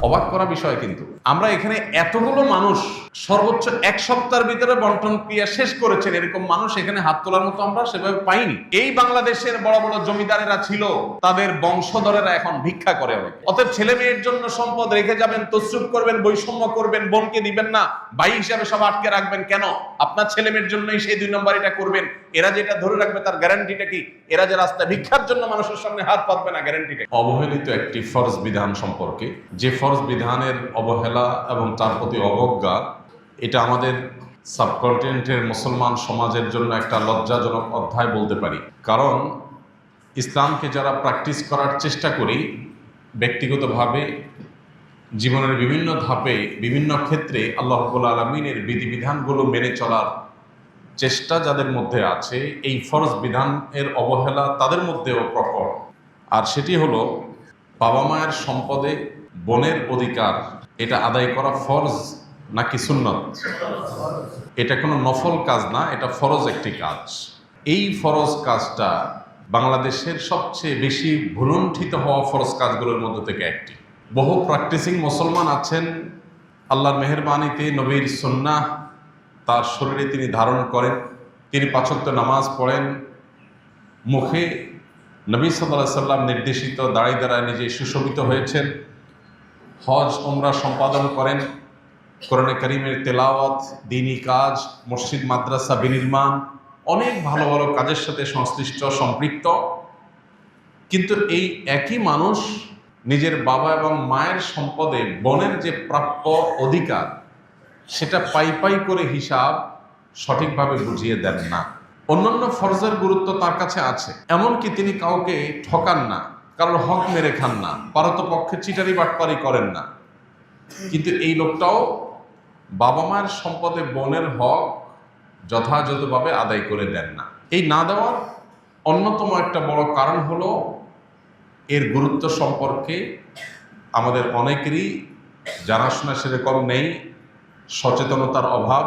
অবাক করা বিষয়, কিন্তু আমরা এখানে এতগুলো মানুষ সর্বোচ্চ এক সপ্তাহের ভিতরে বন্টন ক্রিয়া শেষ করেছেন, এরকম মানুষ এখানে হাত তোলার মতো আমরা সেভাবে পাইনি। এই বাংলাদেশের বড় বড় জমিদারেরা ছিল, তাদের বংশধরেরা এখন ভিক্ষা করে অনেক। অতএব ছেলে মেয়ের জন্য সম্পদ রেখে যাবেন, তসরুপ করবেন, বৈষম্য করবেন, বোনকে দিবেন না, ভাই হিসাবে সব আটকে রাখবেন কেন? আপনার ছেলে মেয়ের জন্যই সেই 2 নম্বর এটা করবেন। এরা যেটা ধরে রাখবে তার গ্যারান্টিটা কি? এরা যে রাস্তা ভিক্ষার জন্য মানুষের সামনে হাত পাতবে না, গ্যারান্টিটা? অবহেলিত একটি ফরজ বিধান সম্পর্কে, যে ফরজ বিধানের অবহেলা এবং তার প্রতি অবজ্ঞা, এটা আমাদের সাবকন্টিনেন্টের মুসলমান সমাজের জন্য একটা লজ্জাজনক অধ্যায় বলতে পারি। কারণ ইসলামকে যারা প্র্যাকটিস করার চেষ্টা করি ব্যক্তিগতভাবে, জীবনের বিভিন্ন ধাপে বিভিন্ন ক্ষেত্রে আল্লাহ রাব্বুল আলামিনের বিধিবিধানগুলো মেনে চলার চেষ্টা যাদের মধ্যে আছে, এই ফরজ বিধানের অবহেলা তাদের মধ্যেও প্রকট। আর সেটি হলো বাবা মায়ের সম্পদে বোনের অধিকার এটা আদায় করা ফরজ নাকি সুন্নত। এটা কোনো নফল কাজ না, এটা ফরজ একটি কাজ। এই ফরজ কাজটা বাংলাদেশের সবচেয়ে বেশি ভুলুণ্ঠিত হওয়া ফরজ কাজগুলোর মধ্যে থেকে একটি। বহু প্র্যাকটিসিং মুসলমান আছেন, আল্লাহর মেহেরবানিতে নবীর সুন্নাহ তার শরীরে তিনি ধারণ করেন, তিনি 5 ওয়াক্ত নামাজ পড়েন, মুখে নবী সাল্লাল্লাহু আলাইহি সাল্লাম নির্দেশিত দাঁড়ায় দাঁড়ায় নিজে সুশোভিত হয়েছেন, হজ উমরা সম্পাদন করেন, কোরআনে কারীমের তেলাওয়াত, দ্বীনি কাজ, মসজিদ মাদ্রাসা বিনির্মাণ, অনেক ভালো ভালো কাজের সাথে সংশ্লিষ্ট সম্পৃক্ত। কিন্তু এই একই মানুষ নিজের বাবা এবং মায়ের সম্পদে বোনের যে প্রাপ্য অধিকার সেটা পাই করে হিসাব সঠিকভাবে বুঝিয়ে দেন না। অন্যান্য ফরজের গুরুত্ব তার কাছে আছে, এমনকি তিনি কাউকে ঠকান না, কারোর হক মেরে খান না, পারতপক্ষে চিটারি বাটপারি করেন না। কিন্তু এই লোকটাও বাবা মায়ের সম্পদে বোনের হক যথাযথভাবে আদায় করে দেন না। এই না দেওয়ার অন্যতম একটা বড় কারণ হলো এর গুরুত্ব সম্পর্কে আমাদের অনেকেরই জানাশোনা সেরকম নেই, সচেতনতার অভাব।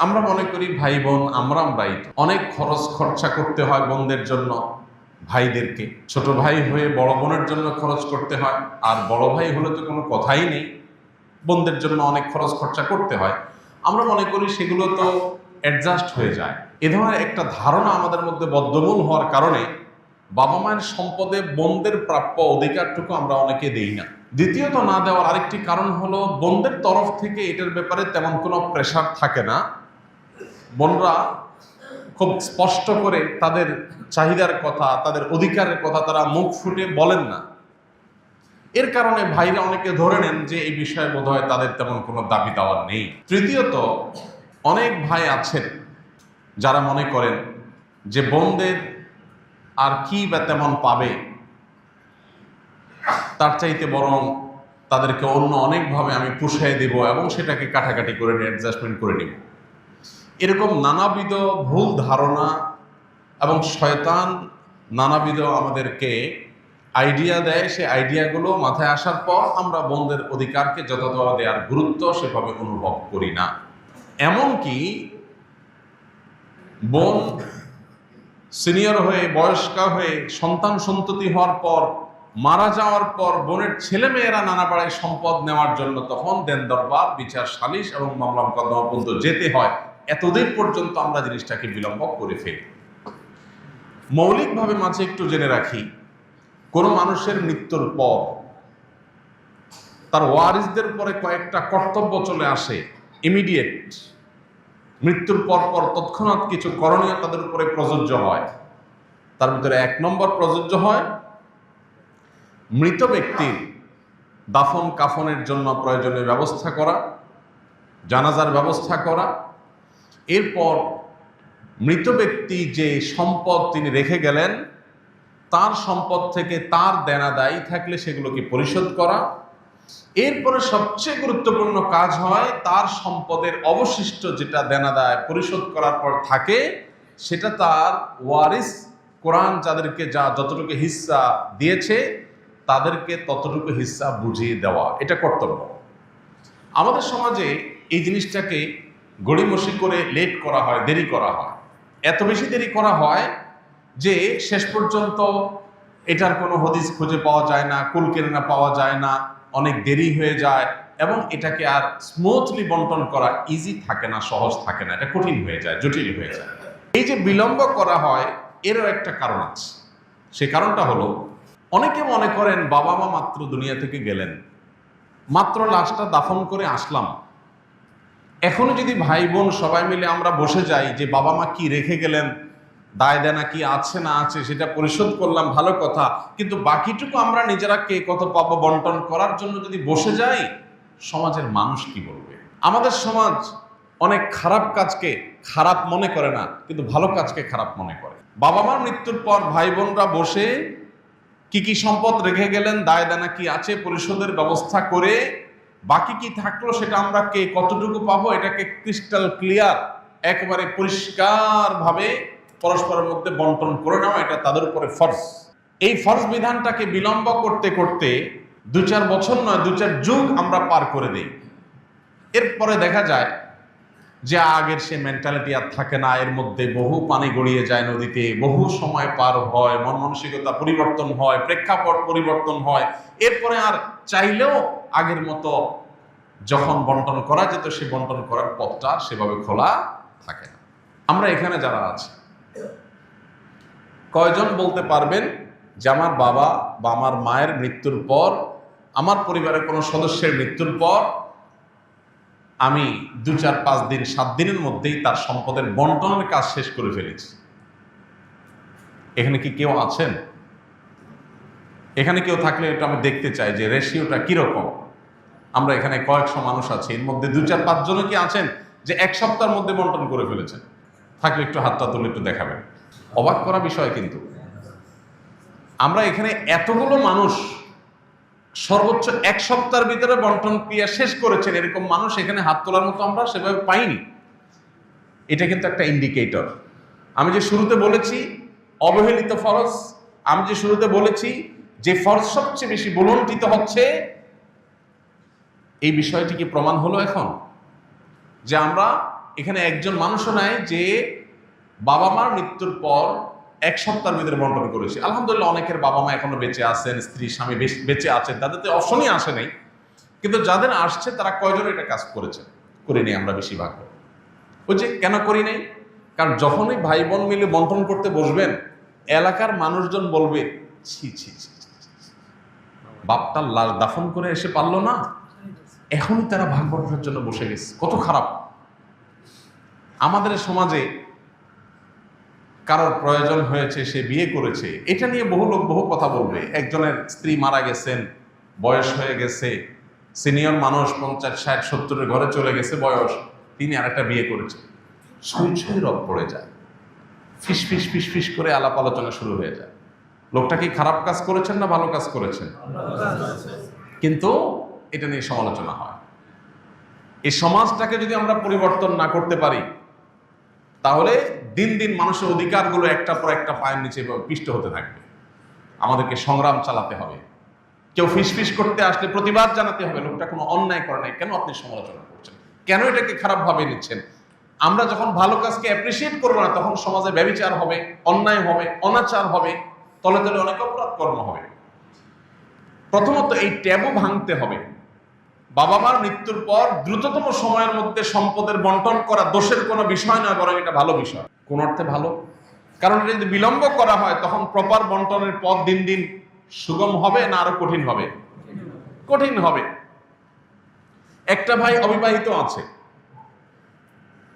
আমরা মনে করি ভাই বোন আমরাই অনেক খরচ খরচা করতে হয় বোনদের জন্য, ভাইদেরকে ছোট ভাই হয়ে বড় বোনের জন্য খরচ করতে হয়, আর বড় ভাই হলে তো কোনো কথাই নেই, বোনদের জন্য অনেক খরচ খরচা করতে হয়। আমরা মনে করি সেগুলো তো অ্যাডজাস্ট হয়ে যায়। এ ধরনের একটা ধারণা আমাদের মধ্যে বদ্ধমূল হওয়ার কারণে বাবা মায়ের সম্পদে বোনদের প্রাপ্য অধিকারটুকু আমরা অনেকে দেই না। দ্বিতীয়ত না দেওয়ার আরেকটি কারণ হলো বোনদের তরফ থেকে এটার ব্যাপারে তেমন কোনো প্রেশার থাকে না। বোনরা খুব স্পষ্ট করে তাদের চাহিদার কথা, তাদের অধিকারের কথা তারা মুখ ফুটে বলেন না। এর কারণে ভাইরা অনেকে ধরে নেন যে এই বিষয়ে বোধহয় তাদের তেমন কোনো দাবি দাওয়া নেই। তৃতীয়ত, অনেক ভাই আছেন যারা মনে করেন যে বোনদের আর কি বা তেমন পাবে, তার চাইতে বরং তাদেরকে অন্য অনেকভাবে আমি পুষাই দেব এবং সেটাকে কাটাকাটি করে নিয়ে অ্যাডজাস্টমেন্ট করে নেব। এরকম নানাবিধ ভুল ধারণা এবং শয়তান নানাবিধ আমাদেরকে আইডিয়া দেয়। সেই আইডিয়াগুলো মাথায় আসার পর আমরা বোনদের অধিকারকে যথাযথভাবে দেওয়ার গুরুত্ব সেভাবে অনুভব করি না। এমনকি বোন সিনিয়র হয়ে বয়স্কা হয়ে সন্তান সন্ততি হওয়ার পর, মারা যাওয়ার পর বোনের ছেলে মেয়েরা নানা পাড়ায় সম্পদ নেওয়ার জন্য তখন দেন দরবার, বিচার সালিশ এবং মামলা মোকদ্দমা পর্যন্ত যেতে হয়। এতদিন পর্যন্ত আমরা জিনিসটাকে বিলম্ব করে ফেলি। মৌলিকভাবে মাঝে একটু জেনে রাখি, কোনো মানুষের মৃত্যুর পর তার ওয়ারিসদের উপরে কয়েকটা কর্তব্য চলে আসে ইমিডিয়েট। মৃত্যুর পর পর তৎক্ষণাৎ কিছু করণীয় তাদের উপরে প্রযোজ্য হয়। তার ভিতরে 1 নম্বর প্রযোজ্য হয় মৃত ব্যক্তির দাফন কাফনের জন্য প্রয়োজনীয় ব্যবস্থা করা, জানাজার ব্যবস্থা করা। এরপর মৃত ব্যক্তি যে সম্পদ তিনি রেখে গেলেন তার সম্পদ থেকে তার দেনা দায়ী থাকলে সেগুলোকে পরিশোধ করা। এরপরে সবচেয়ে গুরুত্বপূর্ণ কাজ হয় তার সম্পদের অবশিষ্ট যেটা দেনা দায় পরিশোধ করার পর থাকে সেটা তার ওয়ারিস, কোরআন যাদেরকে যতটুকু হিস্সা দিয়েছে তাদেরকে ততটুকু হিস্সা বুঝিয়ে দেওয়া, এটা কর্তব্য। আমাদের সমাজে এই জিনিসটাকে গড়িমসি করে লেট করা হয়, দেরি করা হয়। এত বেশি দেরি করা হয় যে শেষ পর্যন্ত এটার কোনো হদিস খুঁজে পাওয়া যায় না, কুল কেনা পাওয়া যায় না। অনেক দেরি হয়ে যায় এবং এটাকে আর স্মুথলি বন্টন করা ইজি থাকে না, সহজ থাকে না, এটা কঠিন হয়ে যায়, জটিল হয়ে যায়। এই যে বিলম্ব করা হয় এরও একটা কারণ আছে। সেই কারণটা হলো, অনেকে মনে করেন বাবা মা মাত্র দুনিয়া থেকে গেলেন, মাত্র লাশটা দাফন করে আসলাম, এখনো যদি ভাই বোন সবাই মিলে আমরা বসে যাই যে বাবা মা কি রেখে গেলেন, দায় দেনা কি আছে না আছে সেটা পরিশোধ করলাম, ভালো কথা, কিন্তু বাকিটুকু আমরা নিজেরা কে কত পাবো বন্টন করার জন্য যদি বসে যাই, সমাজের মানুষ কি বলবে? আমাদের সমাজ অনেক খারাপ কাজকে খারাপ মনে করে না, কিন্তু ভালো কাজকে খারাপ মনে করে। বাবা মার মৃত্যুর পর ভাই বোনরা বসে কি কি সম্পদ রেখে গেলেন, দায় দেনা কি আছে পরিশোধের ব্যবস্থা করে বাকি কি থাকলো সেটা আমরা কে কতটুকু পাবো এটাকে ক্রিস্টাল ক্লিয়ার, একেবারে পরিষ্কার ভাবে পরস্পরের মধ্যে বন্টন করে নেওয়া, এটা তাদের উপরে ফরজ। এই ফরজ বিধানটাকে বিলম্ব করতে করতে 2-4 বছর নয় 2-4 যুগ আমরা পার করে দিই। এরপরে দেখা যায় যে আগের সে মেন্টালিটি আর থাকে না, এর মধ্যে বহু পানি গড়িয়ে যায় নদীতে, বহু সময় পার হয়, মন মানসিকতা পরিবর্তন হয়, প্রেক্ষাপট পরিবর্তন হয়, এরপরে আর চাইলেও আগের মতো যখন বন্টন করা যেত সে বন্টন করার পথটা সেভাবে খোলা থাকে না। আমরা এখানে যারা আছি, কয়জন বলতে পারবেন যে আমার বাবা বা আমার মায়ের মৃত্যুর পর, আমার পরিবারের কোনো সদস্যের মৃত্যুর পর আমি 2-4-5 দিন 7 দিনের মধ্যেই তার সম্পদের বন্টনের কাজ শেষ করে ফেলেছি? এখানে কি কেউ আছেন? এখানে কেউ থাকলে এটা আমি দেখতে চাই যে রেশিওটা কিরকম। আমরা এখানে কয়েকশো মানুষ আছি, এর মধ্যে 2-4-5 জন কি আছেন যে 1 সপ্তাহের মধ্যে বন্টন করে ফেলেছেন? থাকলে একটু হাতটা তুলে একটু দেখাবেন। অবাক করা বিষয়, কিন্তু আমরা এখানে এতগুলো মানুষ সর্বোচ্চ 1 সপ্তাহের ভিতরে বন্টন ক্রিয়া শেষ করেছেন, এরকম মানুষ এখানে হাত তোলার মতো আমরা সেভাবে পাইনি। এটা কিন্তু একটা ইন্ডিকেটর। আমি যে শুরুতে বলেছি অবহেলিত ফরজ, আমি যে শুরুতে বলেছি যে ফরজ সবচেয়ে বেশি বলন্টিত হচ্ছে, এই বিষয়টি কি প্রমাণ হলো এখন যে আমরা এখানে একজন মানুষও নাই যে বাবা মার মৃত্যুর পর 1 সপ্তাহের ভিতরে বন্টন করেছে। আলহামদুলিল্লাহ অনেকের বাবা মা এখনো বেঁচে আছেন, স্ত্রী স্বামী বেঁচে আছেন, তাদের তো অপশনই আসে নাই, কিন্তু যাদের আসছে তারা কয়জন এটা কাজ করেছে? করিনি আমরা বেশিরভাগ। ওই যে কেন করি নাই? কারণ যখনই ভাই বোন মিলে বন্টন করতে বসবেন, এলাকার মানুষজন বলবে ছি ছি ছি, বাপটার লাশ দাফন করে এসে পারলো না, এখনই তারা ভাগ বন্টনের জন্য বসে গেছে, কত খারাপ। আমাদের সমাজে কারোর প্রয়োজন হয়েছে, সে বিয়ে করেছে, এটা নিয়ে বহু লোক বহু কথা বলবে। একজনের স্ত্রী মারা গেছেন, বয়স হয়ে গেছে, সিনিয়র মানুষ 50-60-70-এর ঘরে চলে গেছে বয়স, তিনি আরেকটা বিয়ে করেছে, ছুঁই ছুঁই রব পড়ে যায়, ফিস ফিস ফিস ফিস করে আলাপ আলোচনা শুরু হয়ে যায়। লোকটা কি খারাপ কাজ করেছেন না ভালো কাজ করেছেন? কিন্তু এটা নিয়ে সমালোচনা হয়। এই সমাজটাকে যদি আমরা পরিবর্তন না করতে পারি, তাহলে দিন দিন মানুষের অধিকারগুলো একটা পর একটা পায়ের নিচে পিষ্ট হতে থাকবে। আমাদেরকে সংগ্রাম চালাতে হবে। কেউ ফিসফিস করতে আসলে প্রতিবাদ জানাতে হবে, লোকটা কোনো অন্যায় করে নাই, কেন আপনি সমালোচনা করছেন, কেন এটাকে খারাপভাবে নিচ্ছেন? আমরা যখন ভালো কাজকে অ্যাপ্রিসিয়েট করবো না, তখন সমাজে ব্যভিচার হবে, অন্যায় হবে, অনাচার হবে, তলে তলে অনেক অপরাধ কর্ম হবে। প্রথমত এই ট্যাবু ভাঙতে হবে। বাবা মার মৃত্যুর পর দ্রুততম সময়ের মধ্যে সম্পদের বন্টন করা দোষের কোনো বিষয় নয়, বরং এটা ভালো বিষয়, কোন অর্থে ভালো। কারণ এটা যদি বিলম্ব করা হয়, তখন প্রপার বন্টনের পথ দিন দিন সুগম হবে না আরো কঠিন হবে? কঠিন হবে। একটা ভাই অবিবাহিত আছে,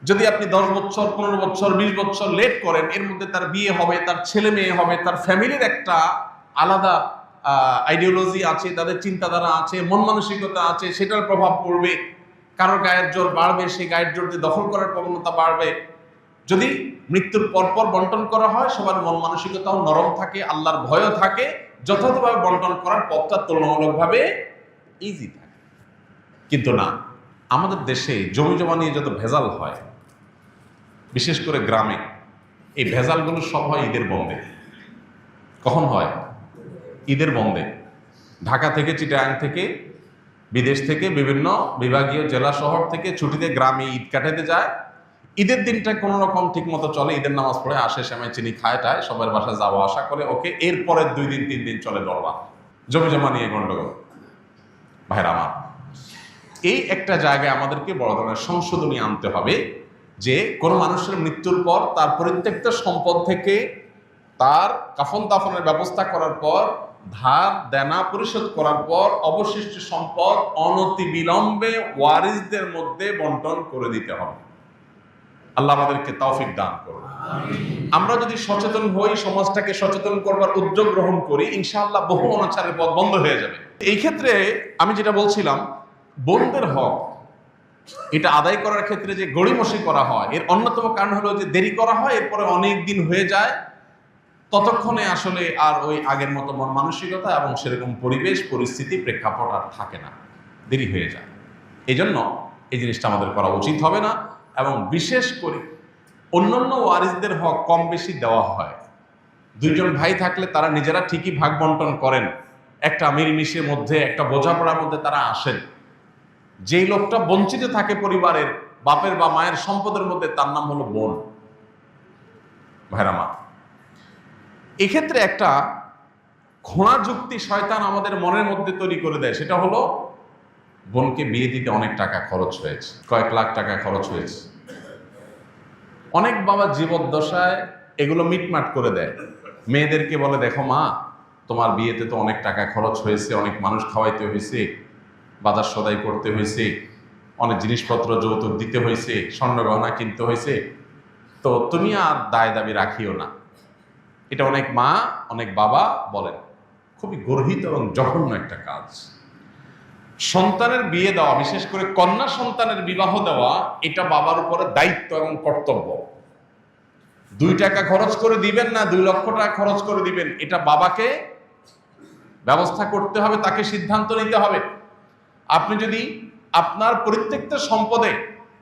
যদি আপনি 10 বছর 15 বছর 20 বছর লেট করেন, এর মধ্যে তার বিয়ে হবে, তার ছেলে মেয়ে হবে, তার ফ্যামিলির একটা আলাদা আইডিওলজি আছে, তাদের চিন্তাধারা আছে, মন মানসিকতা আছে, সেটার প্রভাব পড়বে। কারোর গায়ের জোর বাড়বে, সেই গায়ের জোর দিয়ে দখল করার প্রবণতা বাড়বে। যদি মৃত্যুর পরপর বন্টন করা হয়, সবার মন মানসিকতাও নরম থাকে, আল্লাহর ভয়ও থাকে, যথাযথভাবে বন্টন করার পথটা তুলনামূলকভাবে ইজি থাকে। কিন্তু না, আমাদের দেশে জমি জমা নিয়ে যত ভেজাল হয়, বিশেষ করে গ্রামে, এই ভেজালগুলো সব হয় ঈদের বন্ধে। কখন হয়? ঈদের বন্ধে। ঢাকা থেকে, চিটাগাং থেকে, বিদেশ থেকে, বিভিন্ন বিভাগীয় জেলা শহর থেকে ছুটিতে গ্রামে ঈদ কাটাতে যায়। ঈদের দিনটা কোনো রকম ঠিক মতো চলে, ঈদের নামাজ পড়ে আসে, সেমাই চিনি খায় টায়, সবার বাসায় যাওয়া আসা করে, ওকে। এরপরে 2 দিন 3 দিন চলে দরবার, জমি জমা নিয়ে গন্ডগোল। ভাইরা আমার, এই একটা জায়গায় আমাদেরকে বড় ধরনের সংশোধনী আনতে হবে যে কোনো মানুষের মৃত্যুর পর তার প্রত্যেকটা সম্পদ থেকে তার কাফন দাফনের ব্যবস্থা করার পর, ধার দেনা পরিশোধ করার পর অবশিষ্ট সম্পদ অনতিবিলম্বে ওয়ারিসদের মধ্যে বন্টন করে দিতে হবে। আল্লাহ আমাদেরকে তৌফিক দান করুন। আমরা যদি সচেতন হই, সমাজটাকে সচেতন করবার উদ্যোগ গ্রহণ করি, ইনশাআল্লাহ বহু অনাচারের পথ বন্ধ হয়ে যাবে। এই ক্ষেত্রে আমি যেটা বলছিলাম, বোনদের হক এটা আদায় করার ক্ষেত্রে যে গড়িমসি করা হয়, এর অন্যতম কারণ হলো যে দেরি করা হয়, এরপরে অনেক দিন হয়ে যায়, ততক্ষণে আসলে আর ওই আগের মতো মন মানসিকতা এবং সেরকম পরিবেশ পরিস্থিতি প্রেক্ষাপট আর থাকে না, দেরি হয়ে যায়। এই জন্য এই জিনিসটা আমাদের করা উচিত হবে না। এবং বিশেষ করে অন্যান্য ওয়ারিসদের হক কম বেশি দেওয়া হয়। দুইজন ভাই থাকলে তারা নিজেরা ঠিকই ভাগ বন্টন করেন, একটা মিলমিশের মধ্যে, একটা বোঝাপড়ার মধ্যে তারা আসেন। যেই লোকটা বঞ্চিত থাকে পরিবারের বাপের বা মায়ের সম্পদের মধ্যে, তার নাম হলো বোন। ভাইরা মা, এক্ষেত্রে একটা খোঁড়া যুক্তি শয়তান আমাদের মনের মধ্যে তৈরি করে দেয়, সেটা হলো বোনকে বিয়ে দিতে অনেক টাকা খরচ হয়েছে, কয়েক লাখ টাকা খরচ হয়েছে। অনেক বাবা জীবদ্দশায় এগুলো মিটমাট করে দেয়, মেয়েদেরকে বলে, দেখো মা, তোমার বিয়েতে তো অনেক টাকা খরচ হয়েছে, অনেক মানুষ খাওয়াইতে হয়েছে, বাজার সদাই করতে হয়েছে, অনেক জিনিসপত্র যৌতুক দিতে হয়েছে, স্বর্ণ গহনা কিনতে হয়েছে, তো তুমি আর দায় দাবি রাখিও না। এটা অনেক মা, অনেক বাবা বলেন। খুবই গর্হিত এবং জঘন্য একটা কাজ। সন্তানের বিয়ে দেওয়া, বিশেষ করে কন্যা সন্তানের বিবাহ দেওয়া, এটা বাবার উপরে দায়িত্ব এবং কর্তব্য। 2 টাকা খরচ করে দিবেন না 2 লক্ষ টাকা খরচ করে দিবেন, এটা বাবাকে ব্যবস্থা করতে হবে, তাকে সিদ্ধান্ত নিতে হবে। আপনি যদি আপনার প্রত্যেকটা সম্পদে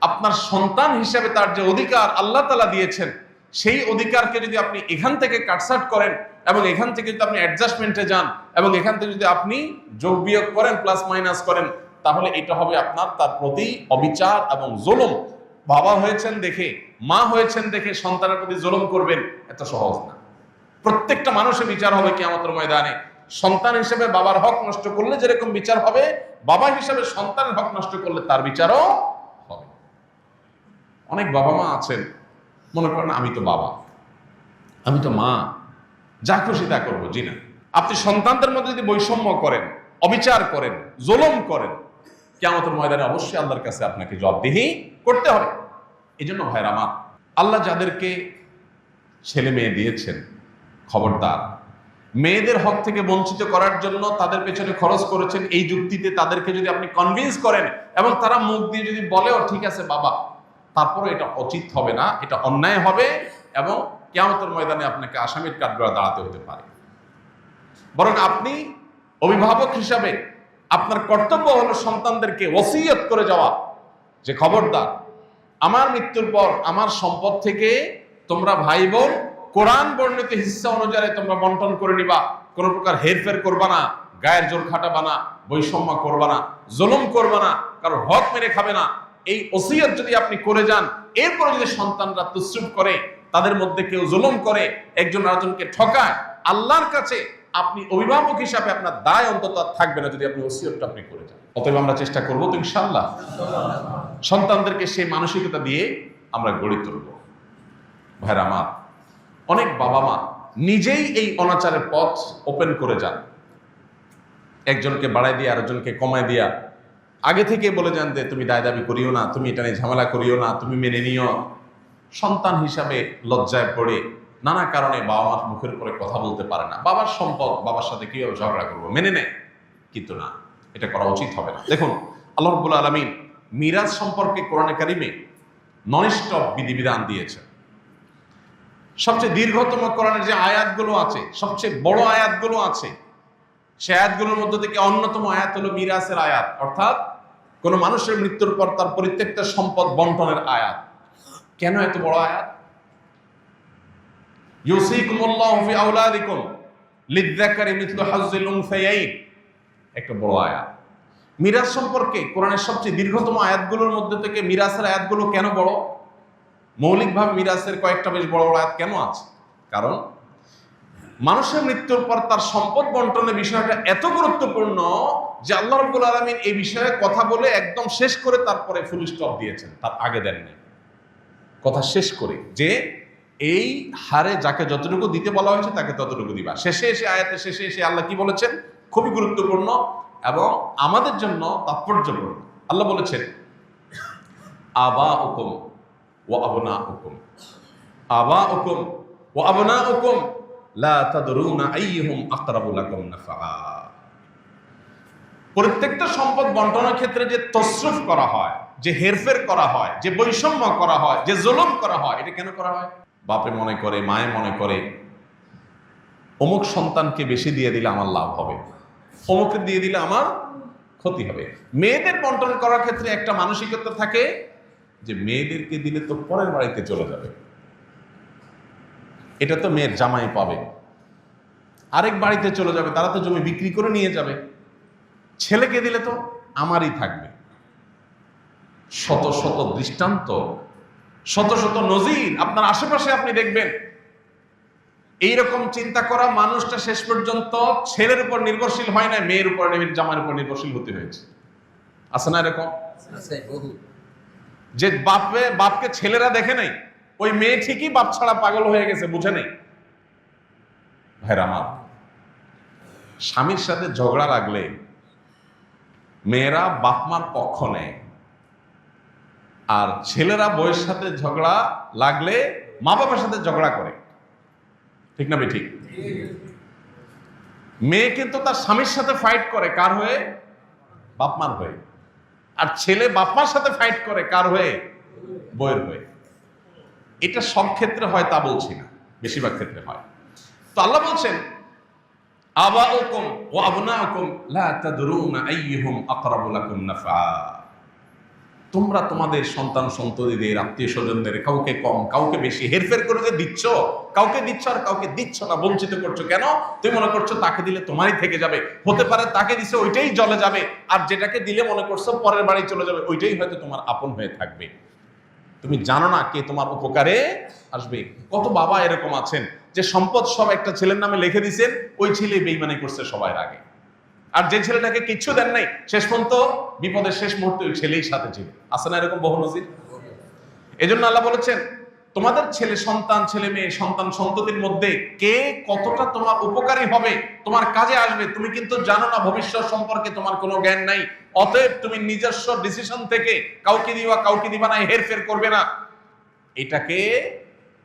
আপনার সন্তান হিসেবে তার যে অধিকার আল্লাহ তাআলা দিয়েছেন, সেই অধিকারকে যদি আপনি এখান থেকে কাটছাট করেন এবং এখান থেকে যদি আপনি অ্যাডজাস্টমেন্টে যান এবং এখান থেকে যদি আপনি যোগ বিয়োগ করেন, প্লাস মাইনাস করেন, তাহলে এটা হবে আপনার তার প্রতি অবিচার এবং জুলুম। বাবা হয়েছেন দেখে, মা হয়েছেন দেখে সন্তানের প্রতি জুলুম করবেন, এত সহজ না। প্রত্যেকটা মানুষের বিচার হবে কিয়ামতের ময়দানে। সন্তান হিসেবে বাবার হক নষ্ট করলে যেরকম বিচার হবে, বাবা হিসেবে সন্তানের হক নষ্ট করলে তার বিচারও হবে। অনেক বাবা মা আছেন, মনে করেন আমি তো বাবা, আমি তো মা, যা খুশি তা করবো। জি না, আপনি সন্তানদের মধ্যে যদি বৈষম্য করেন, অবিচার করেন, জুলুম করেন, কিয়ামতের ময়দানে অবশ্যই আল্লাহর কাছে আপনাকে জবাবদিহি করতে হবে। এই জন্য ভাইরা আমার, আল্লাহ যাদেরকে ছেলে মেয়ে দিয়েছেন, খবরদার, মেয়েদের হক থেকে বঞ্চিত করার জন্য তাদের পেছনে খরচ করেছেন, এই যুক্তিতে তাদেরকে যদি আপনি কনভিন্স করেন এবং তারা মুখ দিয়ে যদি বলেও ঠিক আছে বাবা, তারপরে এটা উচিত হবে না, এটা অন্যায় হবে এবং কিয়ামতের ময়দানে আপনাকে আসামির কাঠগড়ায় দাঁড়াতে হতে পারে। বরং আপনি অভিভাবক হিসাবে আপনার কর্তব্য হলো সন্তানদেরকে ওসিয়ত করে যাওয়া যে খবরদার, আমার মৃত্যুর পর আমার সম্পদ থেকে তোমরা ভাই বোন কোরআন বর্ণিত হিস্সা অনুযায়ী তোমরা বন্টন করে নিবা, কোন প্রকার হেরফের করবা না, গায়ের জোর খাটাবা না, বৈষম্য করবা না, জুলুম করবা না, কারোর হক মেরে খাবে না। এই ওসিয়ত যদি আপনি করে যান, এরপরে যদি সন্তানরা তুসরুফ করে, তাদের মধ্যে কেউ জুলুম করে, একজন আরেকজনকে ঠকায়, আল্লাহর কাছে আপনি অভিভাবক হিসাবে আপনার দায় অন্তত থাকবে না যদি আপনি ওসিয়তটা আপনি করে যান। অতএব আমরা চেষ্টা করবো তো ইনশাআল্লাহ সন্তানদেরকে সেই মানসিকতা দিয়ে আমরা গড়ে তুলব। ভাইরা আমার, অনেক বাবা মা নিজেই এই অনাচারের পথ ওপেন করে যান, একজনকে বাড়াই দিয়ে আরেকজনকে কমায় দিয়া আগে থেকে বলে যান যে তুমি দায় দাবি করিও না, তুমি এটা নিয়ে ঝামেলা করিও না, তুমি মেনে নিও। সন্তান হিসাবে লজ্জায় পড়ে নানা কারণে বাবা মার মুখের উপরে কথা বলতে পারে না, বাবার সম্পদ বাবার সাথে কিভাবে ঝগড়া করবো, মেনে নেয়, কিন্তু না, এটা করা উচিত হবে না। দেখুন, আল্লাহ রাব্বুল আলামিন মিরাজ সম্পর্কে কোরআনে কারিমে নন-স্টপ বিধিবিধান দিয়েছে। সবচেয়ে দীর্ঘতম কোরআনের যে আয়াতগুলো আছে, সবচেয়ে বড় আয়াতগুলো আছে, সে আয়াতগুলোর মধ্যে থেকে অন্যতম আয়াত হলো মিরাসের আয়াত, অর্থাৎ কোন মানুষের মৃত্যুর পর তার প্রত্যেকটা সম্পদ বন্টনের আয়াত। কেন এত বড় আয়াত? ইউসিকুমুল্লাহু ফি আওলাদিকুম লিযযাকারি মিথলু হাজ্জিল উনসায়াইন, একটা বড় আয়াত। মিরাস সম্পর্কে কোরআনের সবচেয়ে দীর্ঘতম আয়াতগুলোর মধ্যে থেকে মিরাসের আয়াতগুলো কেন বড়? মৌলিকভাবে মিরাসের কয়েকটা বেশ বড় বড় আয়াত কেন আছে? কারণ মানুষের মৃত্যুর পর তার সম্পদ বন্টনের বিষয়টা এত গুরুত্বপূর্ণ যে আল্লাহ রাব্বুল আলামিন এই বিষয়ে কথা বলে একদম শেষ করে তারপরে ফুল স্টপ দিয়েছেন, তার আগে দেননি। কথা শেষ করে যে এই হারে যাকে যতটুকু দিতে বলা হয়েছে তাকে ততটুকু দিবা। শেষে এসে আয়াতের শেষে এসে আল্লাহ কি বলেছেন, খুবই গুরুত্বপূর্ণ এবং আমাদের জন্য তাৎপর্যপূর্ণ। আল্লাহ বলেছেন আবাউকুম ওয়া আবনাউকুম, আবাউকুম ওয়া আবনাউকুম লা তাদরুনা আইয়ুহুম আকরাবু লাকুম নাফআ। প্রত্যেকটা সম্পদ বন্টনের ক্ষেত্রে যে তসরুফ করা হয়, যে হেরফের করা হয়, যে বৈষম্য করা হয়, যে জুলুম করা হয়, এটা কেন করা হয়? বাপে মনে করে, মায়ে মনে করে অমুক সন্তানকে বেশি দিয়ে দিলে আমার লাভ হবে, অমুককে দিয়ে দিলে আমার ক্ষতি হবে। মেয়েদের বন্টন করার ক্ষেত্রে একটা মানসিকতা থাকে যে মেয়েদেরকে দিলে তো পরের বাড়িতে চলে যাবে, এটা তো মেয়ের জামাই পাবে, আরেক বাড়িতে চলে যাবে, তারা তো জমি বিক্রি করে নিয়ে যাবে, ছেলেকে দিলে তো আমারই থাকবে। শত শত দৃষ্টান্ত, শত শত নজির আপনার আশেপাশে আপনি দেখবেন। এইরকম চিন্তা করা মানুষটা শেষ পর্যন্ত ছেলের উপর নির্ভরশীল হয় না, মেয়ের উপর, জামাইয়ের উপর নির্ভরশীল হতে হয়েছে। আছে না এরকম? যে বাপকে ছেলেরা দেখে নাই, ওই মেয়ে ঠিকই বাপ ছাড়া পাগল হয়ে গেছে, বুঝে নেই। ভাইরা আমার, স্বামীর সাথে ঝগড়া লাগলে মেয়েরা বাপ মার পক্ষ নেয়, আর ছেলেরা বউয়ের সাথে ঝগড়া লাগলে মা বাবার সাথে ঝগড়া করে। ঠিক না ঠিক? মেয়ে কিন্তু তার স্বামীর সাথে ফাইট করে কার হয়ে? বাপ মার হয়ে। আর ছেলে বাপ মার সাথে ফাইট করে কার হয়ে? বউয়ের হয়ে। এটা সব ক্ষেত্রে হয় তা বলছি না, বেশিরভাগ ক্ষেত্রে হয়। তো আল্লাহ বলছেন আবাউকুম ওয়া আবনাউকুম লা তাদরুনা আইয়ুহুম আকরাবু লাকুম নাফআ। তোমরা তোমাদের সন্তান সন্ততিদের, আত্মীয় স্বজনদের কাউকে কম কাউকে বেশি হেরফের করে যে দিচ্ছ, কাউকে দিচ্ছ আর কাউকে দিচ্ছ না, বঞ্চিত করছো কেন? তুমি মনে করছো তাকে দিলে তোমারই থেকে যাবে, হতে পারে তাকে দিছে ওইটাই জলে যাবে, আর যেটাকে দিলে মনে করছো পরের বাড়ি চলে যাবে, ওইটাই হয়তো তোমার আপন হয়ে থাকবে। তুমি জানো না কে তোমার উপকারে আসবে। কত বাবা এরকম আছেন যে সম্পদ সব একটা ছেলের নামে লিখে দিয়েছেন, ওই ছেলে বেঈমানি করছে সবার আগে, আর যে ছেলেটাকে কিচ্ছু দেন নাই শেষ পর্যন্ত বিপদের শেষ মুহূর্তে ওই ছেলেই সাথে ছিল। আছে না এরকম বহু নজির? এজন্য আল্লাহ বলেছেন তোমাদের ছেলে সন্তান, ছেলে মেয়ে, সন্তান সন্ততির মধ্যে কে কতটা তোমার উপকারী হবে, তোমার কাজে আসবে, তুমি কিন্তু জানো না, ভবিষ্যৎ সম্পর্কে তোমার কোনো জ্ঞান নাই। অতএব তুমি নিজস্ব ডিসিশন থেকে কাউকে দিবা কাউকে দিবা না, হেরফের করবে না, এটাকে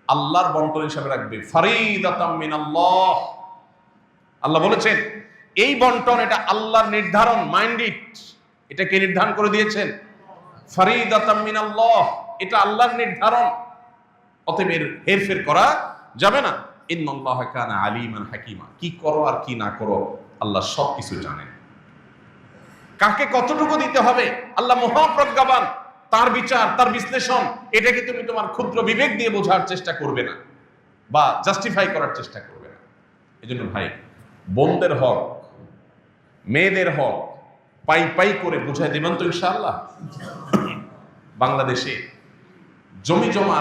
আল্লাহর বন্টন হিসাবে রাখবে। ফারিদাতাম মিনাল্লাহ। আল্লাহ বলেছেন এই বন্টন এটা আল্লাহর নির্ধারণ, মাইন্ডেড। এটা কে নির্ধারণ করে দিয়েছেন? ফারিদাতাম মিনাল্লাহ, এটা আল্লাহর নির্ধারণ। অতএব এর হেরফের করা যাবে না। ইন্নাল্লাহা কানা আলিমান হাকিমা। কি করো আর কি না করো আল্লাহ সবকিছু জানেন। কাকে কতটুকু দিতে হবে আল্লাহ মহাপ্রজ্ঞাবান, তার বিচার, তার বিশ্লেষণ, এটাকে তুমি তোমার ক্ষুদ্র বিবেক দিয়ে বোঝার চেষ্টা করবে না বা জাস্টিফাই করার চেষ্টা করবে না। এজন্য ভাই, বোনদের হক, মেয়েদের হক পাই পাই করে বুঝাই দেবেন তো ইনশাআল্লাহ। বাংলাদেশে জমি জমা